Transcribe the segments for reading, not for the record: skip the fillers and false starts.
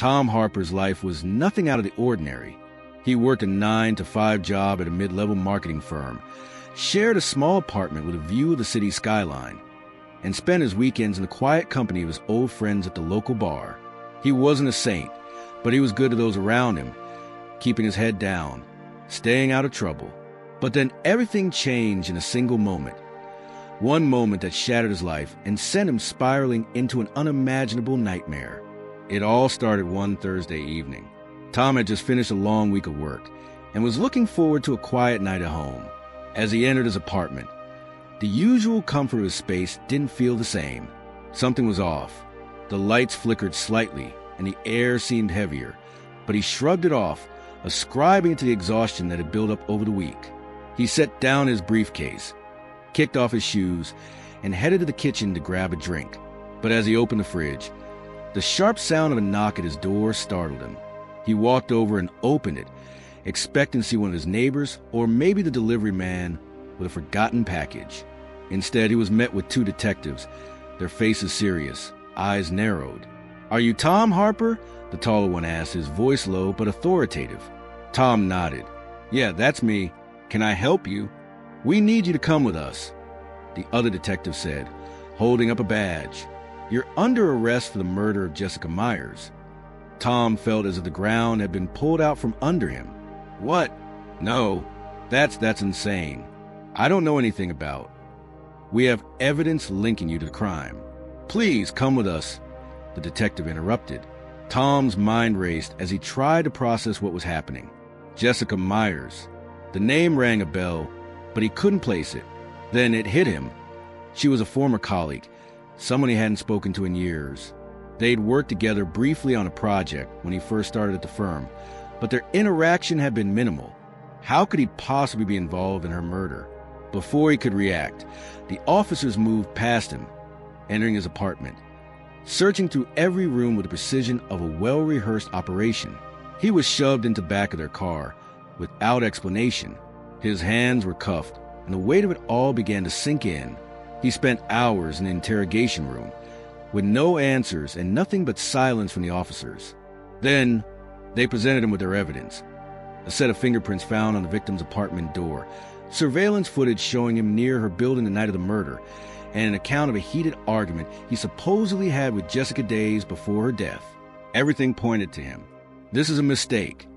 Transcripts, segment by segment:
Tom Harper's life was nothing out of the ordinary. He worked a 9-to-5 job at a mid-level marketing firm, shared a small apartment with a view of the city skyline, and spent his weekends in the quiet company of his old friends at the local bar. He wasn't a saint, but he was good to those around him, keeping his head down, staying out of trouble. But then everything changed in a single moment. One moment that shattered his life and sent him spiraling into an unimaginable nightmare. It all started one Thursday evening. Tom had just finished a long week of work and was looking forward to a quiet night at home. As he entered his apartment, the usual comfort of his space didn't feel the same. Something was off. The lights flickered slightly and the air seemed heavier, but he shrugged it off, ascribing it to the exhaustion that had built up over the week. He set down his briefcase, kicked off his shoes, and headed to the kitchen to grab a drink. But as he opened the fridge, the sharp sound of a knock at his door startled him. He walked over and opened it, expecting to see one of his neighbors or maybe the delivery man with a forgotten package. Instead, he was met with two detectives, their faces serious, eyes narrowed. "Are you Tom Harper?" the taller one asked, his voice low but authoritative. Tom nodded. "Yeah, that's me. Can I help you?" "We need you to come with us," the other detective said, holding up a badge. "You're under arrest for the murder of Jessica Myers." Tom felt as if the ground had been pulled out from under him. "What? No, that's insane. I don't know anything about. We have evidence linking you to the crime." "Please come with us," the detective interrupted. Tom's mind raced as he tried to process what was happening. Jessica Myers. The name rang a bell, but he couldn't place it. Then it hit him. She was a former colleague, someone he hadn't spoken to in years. They'd worked together briefly on a project when he first started at the firm, but their interaction had been minimal. How could he possibly be involved in her murder? Before he could react, the officers moved past him, entering his apartment, searching through every room with the precision of a well-rehearsed operation. He was shoved into the back of their car, without explanation. His hands were cuffed, and the weight of it all began to sink in. He spent hours in the interrogation room, with no answers and nothing but silence from the officers. Then, they presented him with their evidence. A set of fingerprints found on the victim's apartment door, surveillance footage showing him near her building the night of the murder, and an account of a heated argument he supposedly had with Jessica days before her death. Everything pointed to him. "This is a mistake,"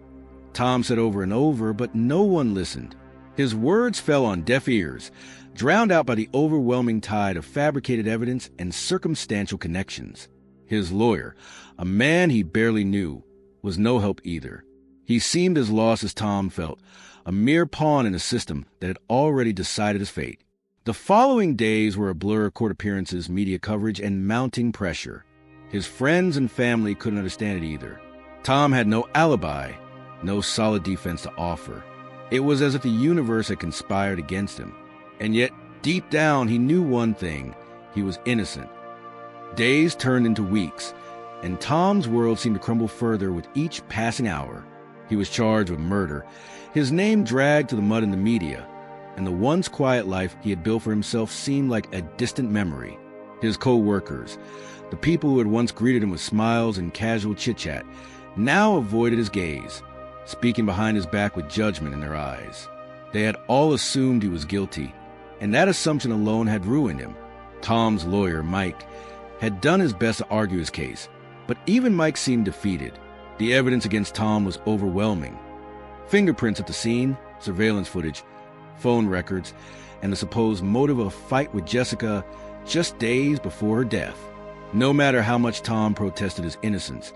Tom said over and over, but no one listened. His words fell on deaf ears, drowned out by the overwhelming tide of fabricated evidence and circumstantial connections. His lawyer, a man he barely knew, was no help either. He seemed as lost as Tom felt, a mere pawn in a system that had already decided his fate. The following days were a blur of court appearances, media coverage, and mounting pressure. His friends and family couldn't understand it either. Tom had no alibi, no solid defense to offer. It was as if the universe had conspired against him. And yet, deep down, he knew one thing. He was innocent. Days turned into weeks, and Tom's world seemed to crumble further with each passing hour. He was charged with murder, his name dragged to the mud in the media, and the once quiet life he had built for himself seemed like a distant memory. His co-workers, the people who had once greeted him with smiles and casual chit-chat, now avoided his gaze, speaking behind his back with judgment in their eyes. They had all assumed he was guilty, and that assumption alone had ruined him. Tom's lawyer, Mike, had done his best to argue his case, but even Mike seemed defeated. The evidence against Tom was overwhelming. Fingerprints at the scene, surveillance footage, phone records, and the supposed motive of a fight with Jessica just days before her death. No matter how much Tom protested his innocence,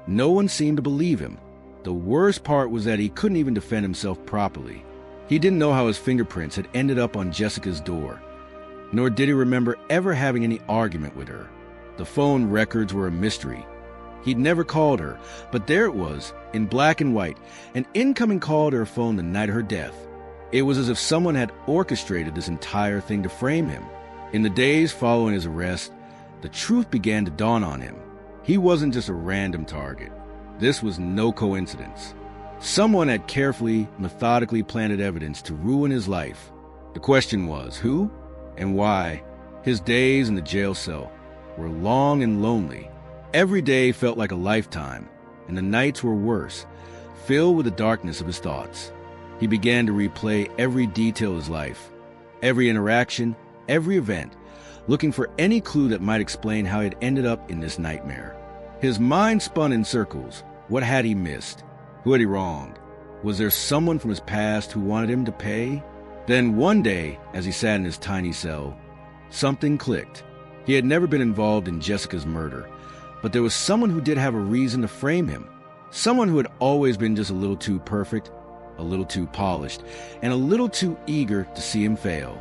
no one seemed to believe him. The worst part was that he couldn't even defend himself properly. He didn't know how his fingerprints had ended up on Jessica's door, nor did he remember ever having any argument with her. The phone records were a mystery. He'd never called her, but there it was, in black and white, an incoming call to her phone the night of her death. It was as if someone had orchestrated this entire thing to frame him. In the days following his arrest, the truth began to dawn on him. He wasn't just a random target. This was no coincidence. Someone had carefully, methodically planted evidence to ruin his life. The question was, who and why? His days in the jail cell were long and lonely. Every day felt like a lifetime, and the nights were worse, filled with the darkness of his thoughts. He began to replay every detail of his life, every interaction, every event, looking for any clue that might explain how he had ended up in this nightmare. His mind spun in circles. What had he missed? Who had he wronged? Was there someone from his past who wanted him to pay? Then one day, as he sat in his tiny cell, something clicked. He had never been involved in Jessica's murder, but there was someone who did have a reason to frame him. Someone who had always been just a little too perfect, a little too polished, and a little too eager to see him fail.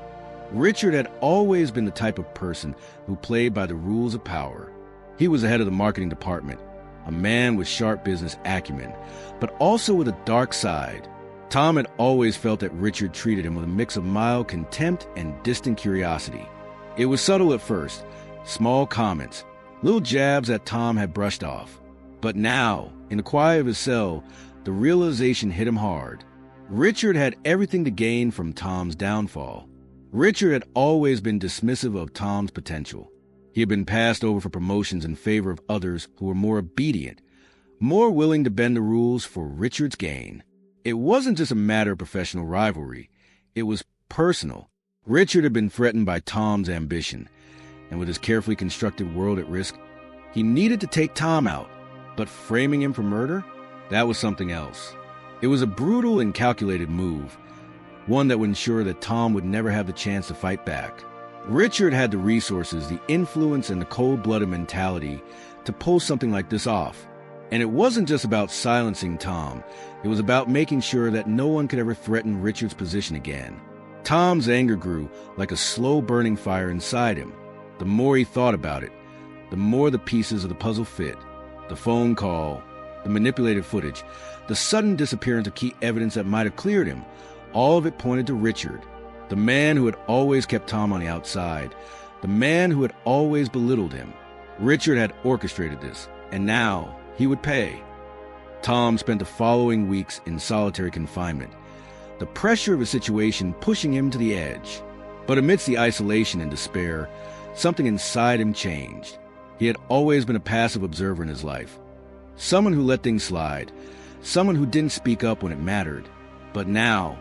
Richard had always been the type of person who played by the rules of power. He was the head of the marketing department, a man with sharp business acumen, but also with a dark side. Tom had always felt that Richard treated him with a mix of mild contempt and distant curiosity. It was subtle at first, small comments, little jabs that Tom had brushed off. But now, in the quiet of his cell, the realization hit him hard. Richard had everything to gain from Tom's downfall. Richard had always been dismissive of Tom's potential. He had been passed over for promotions in favor of others who were more obedient, more willing to bend the rules for Richard's gain. It wasn't just a matter of professional rivalry. It was personal. Richard had been threatened by Tom's ambition, and with his carefully constructed world at risk, he needed to take Tom out. But framing him for murder? That was something else. It was a brutal and calculated move, one that would ensure that Tom would never have the chance to fight back. Richard had the resources, the influence, and the cold-blooded mentality to pull something like this off. And it wasn't just about silencing Tom. It was about making sure that no one could ever threaten Richard's position again. Tom's anger grew like a slow-burning fire inside him. The more he thought about it, the more the pieces of the puzzle fit. The phone call, the manipulated footage, the sudden disappearance of key evidence that might have cleared him, all of it pointed to Richard, the man who had always kept Tom on the outside, the man who had always belittled him. Richard had orchestrated this, and now he would pay. Tom spent the following weeks in solitary confinement, the pressure of his situation pushing him to the edge. But amidst the isolation and despair, something inside him changed. He had always been a passive observer in his life, someone who let things slide, someone who didn't speak up when it mattered. But now,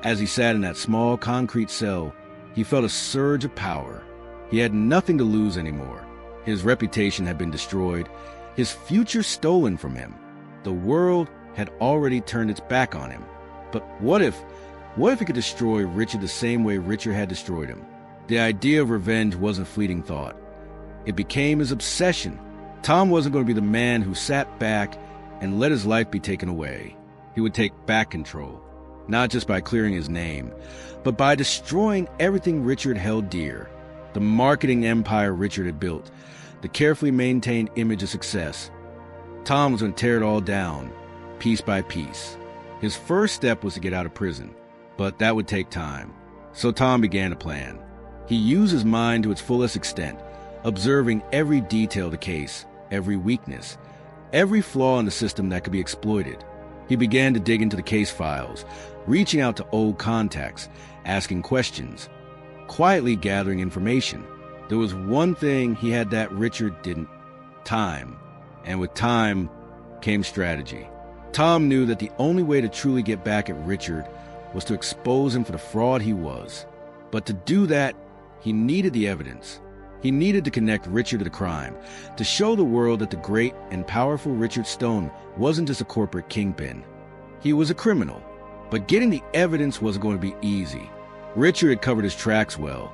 as he sat in that small concrete cell, he felt a surge of power. He had nothing to lose anymore. His reputation had been destroyed, his future stolen from him. The world had already turned its back on him. But what if he could destroy Richard the same way Richard had destroyed him? The idea of revenge wasn't a fleeting thought. It became his obsession. Tom wasn't going to be the man who sat back and let his life be taken away. He would take back control, not just by clearing his name, but by destroying everything Richard held dear. The marketing empire Richard had built, the carefully maintained image of success. Tom was going to tear it all down, piece by piece. His first step was to get out of prison, but that would take time. So Tom began a plan. He used his mind to its fullest extent, observing every detail of the case, every weakness, every flaw in the system that could be exploited. He began to dig into the case files, reaching out to old contacts, asking questions, quietly gathering information. There was one thing he had that Richard didn't: time. And with time came strategy. Tom knew that the only way to truly get back at Richard was to expose him for the fraud he was. But to do that, he needed the evidence. He needed to connect Richard to the crime, to show the world that the great and powerful Richard Stone wasn't just a corporate kingpin. He was a criminal. But getting the evidence wasn't going to be easy. Richard had covered his tracks well,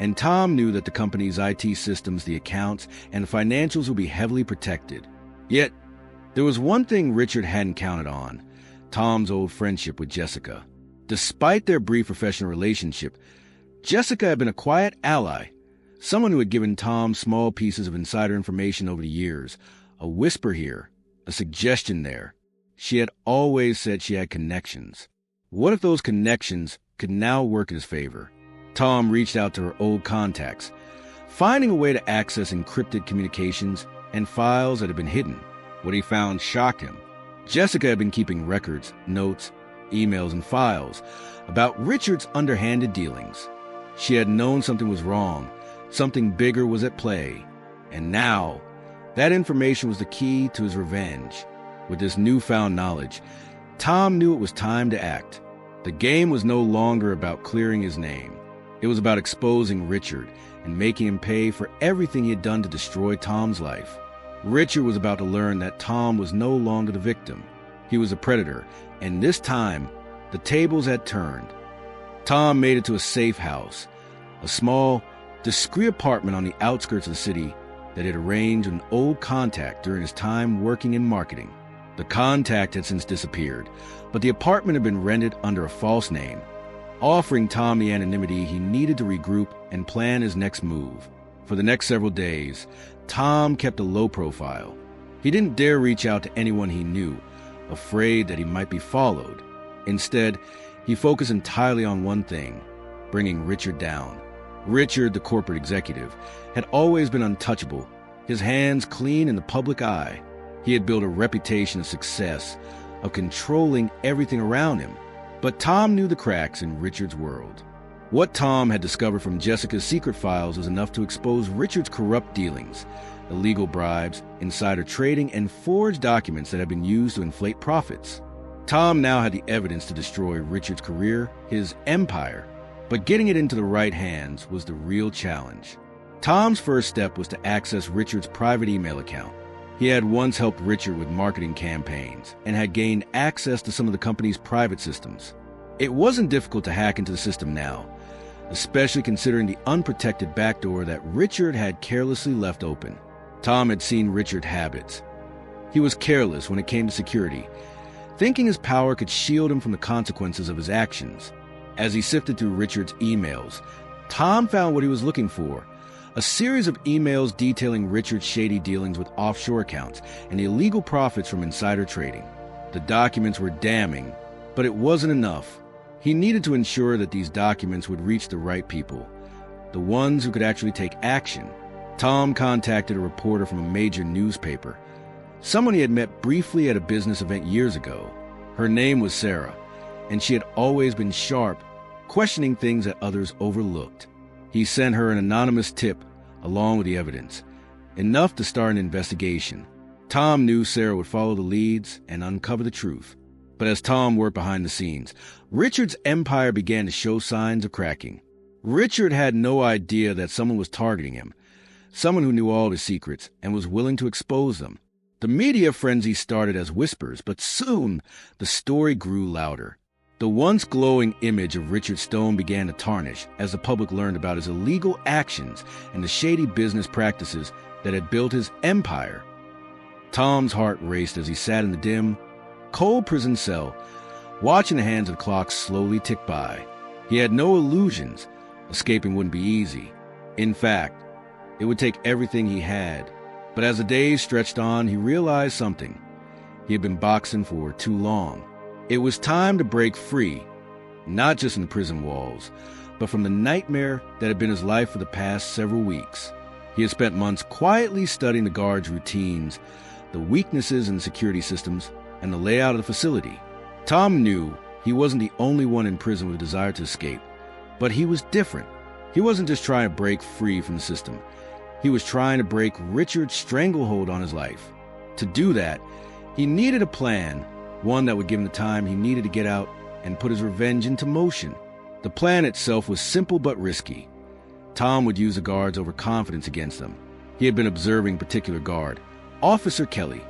and Tom knew that the company's IT systems, the accounts, and the financials would be heavily protected. Yet, there was one thing Richard hadn't counted on: Tom's old friendship with Jessica. Despite their brief professional relationship, Jessica had been a quiet ally, someone who had given Tom small pieces of insider information over the years, a whisper here, a suggestion there. She had always said she had connections. What if those connections could now work in his favor? Tom reached out to her old contacts, finding a way to access encrypted communications and files that had been hidden. What he found shocked him. Jessica had been keeping records, notes, emails, and files about Richard's underhanded dealings. She had known something was wrong, something bigger was at play, and now that information was the key to his revenge. With this newfound knowledge, Tom knew it was time to act. The game was no longer about clearing his name. It was about exposing Richard and making him pay for everything he had done to destroy Tom's life. Richard was about to learn that Tom was no longer the victim. He was a predator, and this time, the tables had turned. Tom made it to a safe house, a small, discreet apartment on the outskirts of the city that had arranged an old contact during his time working in marketing. The contact had since disappeared, but the apartment had been rented under a false name, offering Tom the anonymity he needed to regroup and plan his next move. For the next several days, Tom kept a low profile. He didn't dare reach out to anyone he knew, afraid that he might be followed. Instead, he focused entirely on one thing: bringing Richard down. Richard, the corporate executive, had always been untouchable, his hands clean in the public eye. He had built a reputation of success, of controlling everything around him. But Tom knew the cracks in Richard's world. What Tom had discovered from Jessica's secret files was enough to expose Richard's corrupt dealings, illegal bribes, insider trading, and forged documents that had been used to inflate profits. Tom now had the evidence to destroy Richard's career, his empire, but getting it into the right hands was the real challenge. Tom's first step was to access Richard's private email account. He had once helped Richard with marketing campaigns and had gained access to some of the company's private systems. It wasn't difficult to hack into the system now, especially considering the unprotected backdoor that Richard had carelessly left open. Tom had seen Richard's habits. He was careless when it came to security, thinking his power could shield him from the consequences of his actions. As he sifted through Richard's emails, Tom found what he was looking for: a series of emails detailing Richard's shady dealings with offshore accounts and the illegal profits from insider trading. The documents were damning, but it wasn't enough. He needed to ensure that these documents would reach the right people, the ones who could actually take action. Tom contacted a reporter from a major newspaper, someone he had met briefly at a business event years ago. Her name was Sarah, and she had always been sharp, questioning things that others overlooked. He sent her an anonymous tip along with the evidence, enough to start an investigation. Tom knew Sarah would follow the leads and uncover the truth. But as Tom worked behind the scenes, Richard's empire began to show signs of cracking. Richard had no idea that someone was targeting him, someone who knew all his secrets and was willing to expose them. The media frenzy started as whispers, but soon the story grew louder. The once glowing image of Richard Stone began to tarnish as the public learned about his illegal actions and the shady business practices that had built his empire. Tom's heart raced as he sat in the dim, cold prison cell, watching the hands of the clock slowly tick by. He had no illusions. Escaping wouldn't be easy. In fact, it would take everything he had. But as the days stretched on, he realized something. He had been boxing for too long. It was time to break free, not just in the prison walls, but from the nightmare that had been his life for the past several weeks. He had spent months quietly studying the guards' routines, the weaknesses in security systems, and the layout of the facility. Tom knew he wasn't the only one in prison with a desire to escape, but he was different. He wasn't just trying to break free from the system. He was trying to break Richard's stranglehold on his life. To do that, he needed a plan, one that would give him the time he needed to get out and put his revenge into motion. The plan itself was simple but risky. Tom would use the guards' overconfidence against them. He had been observing a particular guard, Officer Kelly,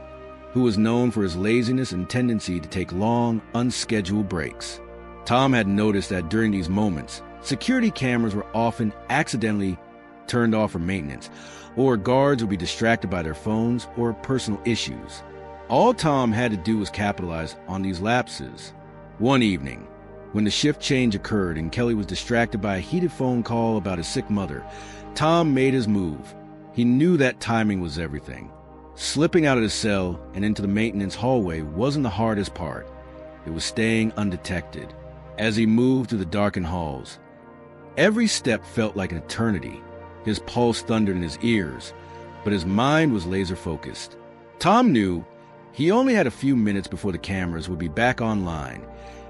who was known for his laziness and tendency to take long, unscheduled breaks. Tom had noticed that during these moments, security cameras were often accidentally turned off for maintenance, or guards would be distracted by their phones or personal issues. All Tom had to do was capitalize on these lapses. One evening, when the shift change occurred and Kelly was distracted by a heated phone call about his sick mother, Tom made his move. He knew that timing was everything. Slipping out of the cell and into the maintenance hallway wasn't the hardest part. It was staying undetected. As he moved through the darkened halls, every step felt like an eternity. His pulse thundered in his ears, but his mind was laser-focused. Tom knew he only had a few minutes before the cameras would be back online,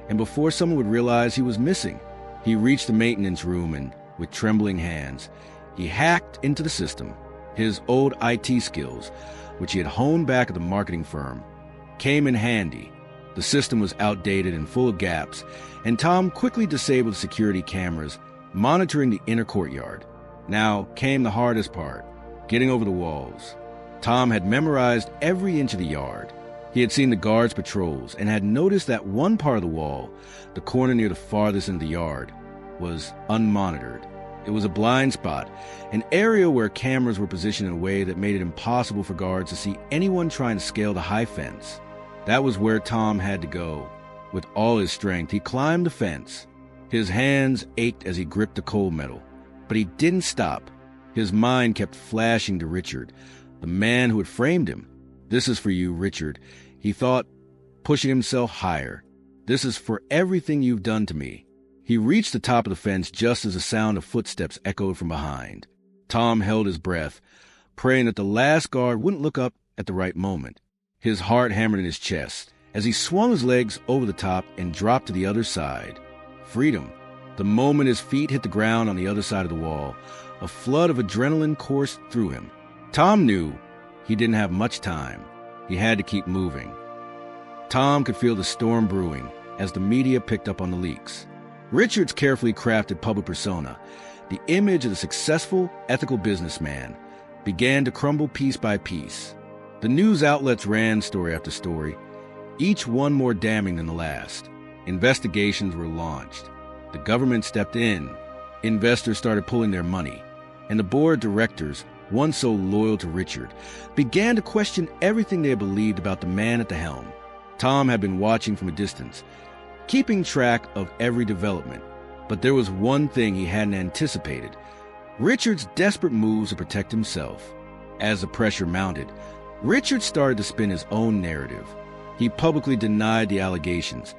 and before someone would realize he was missing. He reached the maintenance room and, with trembling hands, he hacked into the system. His old IT skills, which he had honed back at the marketing firm, came in handy. The system was outdated and full of gaps, and Tom quickly disabled security cameras monitoring the inner courtyard. Now came the hardest part, getting over the walls. Tom had memorized every inch of the yard. He had seen the guards' patrols and had noticed that one part of the wall, the corner near the farthest end of the yard, was unmonitored. It was a blind spot, an area where cameras were positioned in a way that made it impossible for guards to see anyone trying to scale the high fence. That was where Tom had to go. With all his strength, he climbed the fence. His hands ached as he gripped the cold metal, but he didn't stop. His mind kept flashing to Richard, the man who had framed him. "This is for you, Richard," he thought, pushing himself higher. "This is for everything you've done to me." He reached the top of the fence just as the sound of footsteps echoed from behind. Tom held his breath, praying that the last guard wouldn't look up at the right moment. His heart hammered in his chest as he swung his legs over the top and dropped to the other side. Freedom. The moment his feet hit the ground on the other side of the wall, a flood of adrenaline coursed through him. Tom knew he didn't have much time. He had to keep moving. Tom could feel the storm brewing as the media picked up on the leaks. Richard's carefully crafted public persona, the image of the successful, ethical businessman, began to crumble piece by piece. The news outlets ran story after story, each one more damning than the last. Investigations were launched. The government stepped in. Investors started pulling their money. And the board of directors, once so loyal to Richard, began to question everything they had believed about the man at the helm. Tom had been watching from a distance, keeping track of every development. But there was one thing he hadn't anticipated: Richard's desperate moves to protect himself. As the pressure mounted, Richard started to spin his own narrative. He publicly denied the allegations,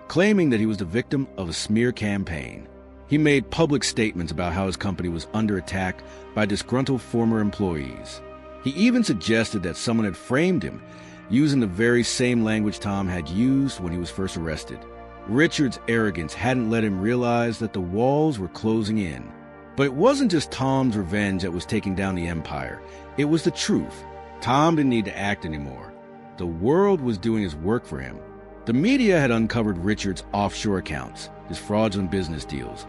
claiming that he was the victim of a smear campaign. He made public statements about how his company was under attack by disgruntled former employees. He even suggested that someone had framed him, using the very same language Tom had used when he was first arrested. Richard's arrogance hadn't let him realize that the walls were closing in. But it wasn't just Tom's revenge that was taking down the empire. It was the truth. Tom didn't need to act anymore. The world was doing his work for him. The media had uncovered Richard's offshore accounts, his fraudulent business deals,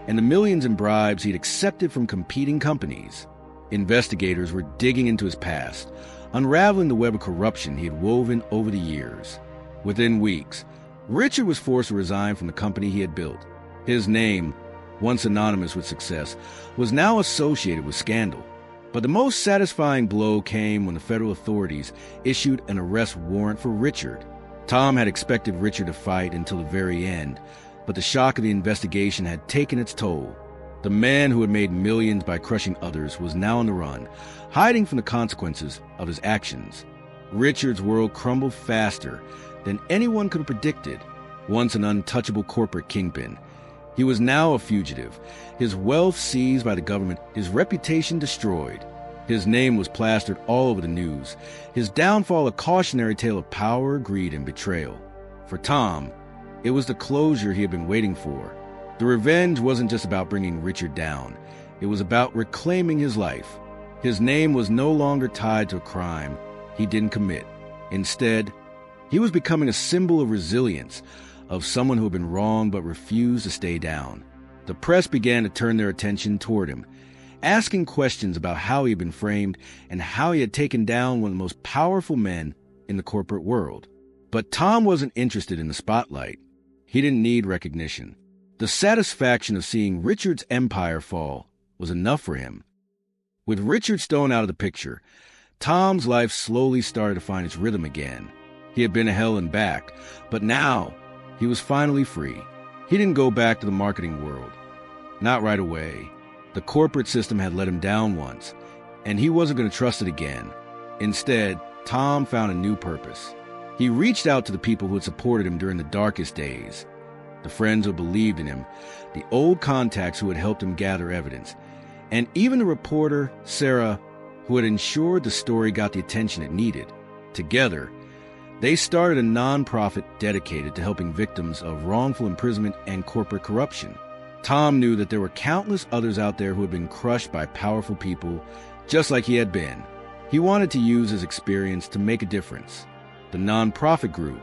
and the millions in bribes he'd accepted from competing companies. Investigators were digging into his past, unraveling the web of corruption he had woven over the years. Within weeks, Richard was forced to resign from the company he had built. His name, once synonymous with success, was now associated with scandal. But the most satisfying blow came when the federal authorities issued an arrest warrant for Richard. Tom had expected Richard to fight until the very end, but the shock of the investigation had taken its toll. The man who had made millions by crushing others was now on the run, hiding from the consequences of his actions. Richard's world crumbled faster than anyone could have predicted. Once an untouchable corporate kingpin, he was now a fugitive, his wealth seized by the government, his reputation destroyed. His name was plastered all over the news, his downfall a cautionary tale of power, greed, and betrayal. For Tom, it was the closure he had been waiting for. The revenge wasn't just about bringing Richard down. It was about reclaiming his life. His name was no longer tied to a crime he didn't commit. Instead, he was becoming a symbol of resilience, of someone who had been wrong but refused to stay down. The press began to turn their attention toward him, asking questions about how he had been framed and how he had taken down one of the most powerful men in the corporate world. But Tom wasn't interested in the spotlight. He didn't need recognition. The satisfaction of seeing Richard's empire fall was enough for him. With Richard Stone out of the picture, Tom's life slowly started to find its rhythm again. He had been to hell and back, but now he was finally free. He didn't go back to the marketing world. Not right away. The corporate system had let him down once, and he wasn't going to trust it again. Instead, Tom found a new purpose. He reached out to the people who had supported him during the darkest days, the friends who believed in him, the old contacts who had helped him gather evidence, and even the reporter, Sarah, who had ensured the story got the attention it needed. Together, they started a nonprofit dedicated to helping victims of wrongful imprisonment and corporate corruption. Tom knew that there were countless others out there who had been crushed by powerful people, just like he had been. He wanted to use his experience to make a difference. The nonprofit grew,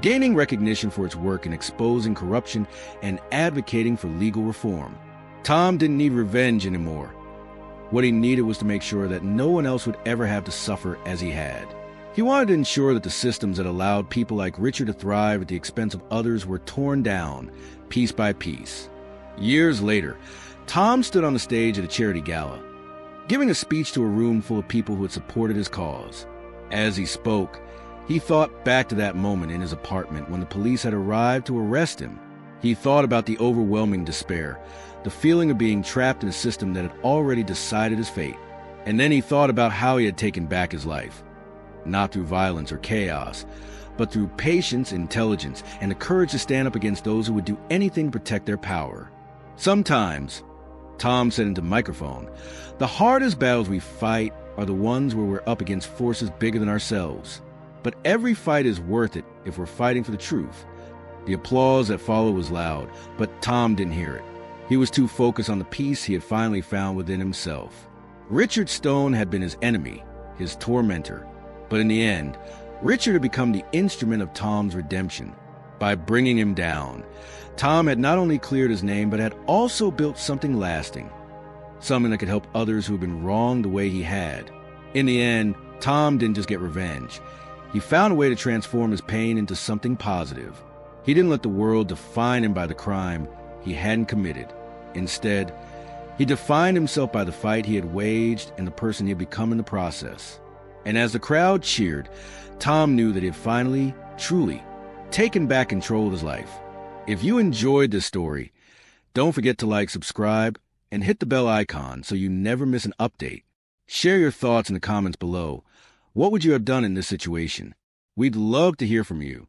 gaining recognition for its work in exposing corruption and advocating for legal reform. Tom didn't need revenge anymore. What he needed was to make sure that no one else would ever have to suffer as he had. He wanted to ensure that the systems that allowed people like Richard to thrive at the expense of others were torn down, piece by piece. Years later, Tom stood on the stage at a charity gala, giving a speech to a room full of people who had supported his cause. As he spoke, he thought back to that moment in his apartment when the police had arrived to arrest him. He thought about the overwhelming despair, the feeling of being trapped in a system that had already decided his fate. And then he thought about how he had taken back his life, not through violence or chaos, but through patience, intelligence, and the courage to stand up against those who would do anything to protect their power. Sometimes, Tom said into the microphone, the hardest battles we fight are the ones where we're up against forces bigger than ourselves. But every fight is worth it if we're fighting for the truth. The applause that followed was loud, but Tom didn't hear it. He was too focused on the peace he had finally found within himself. Richard Stone had been his enemy, his tormentor. But in the end, Richard had become the instrument of Tom's redemption. By bringing him down, Tom had not only cleared his name, but had also built something lasting. Something that could help others who had been wronged the way he had. In the end, Tom didn't just get revenge. He found a way to transform his pain into something positive. He didn't let the world define him by the crime he hadn't committed. Instead, he defined himself by the fight he had waged and the person he had become in the process. And as the crowd cheered, Tom knew that he had finally, truly, taken back control of his life. If you enjoyed this story, don't forget to like, subscribe, and hit the bell icon so you never miss an update. Share your thoughts in the comments below. What would you have done in this situation? We'd love to hear from you.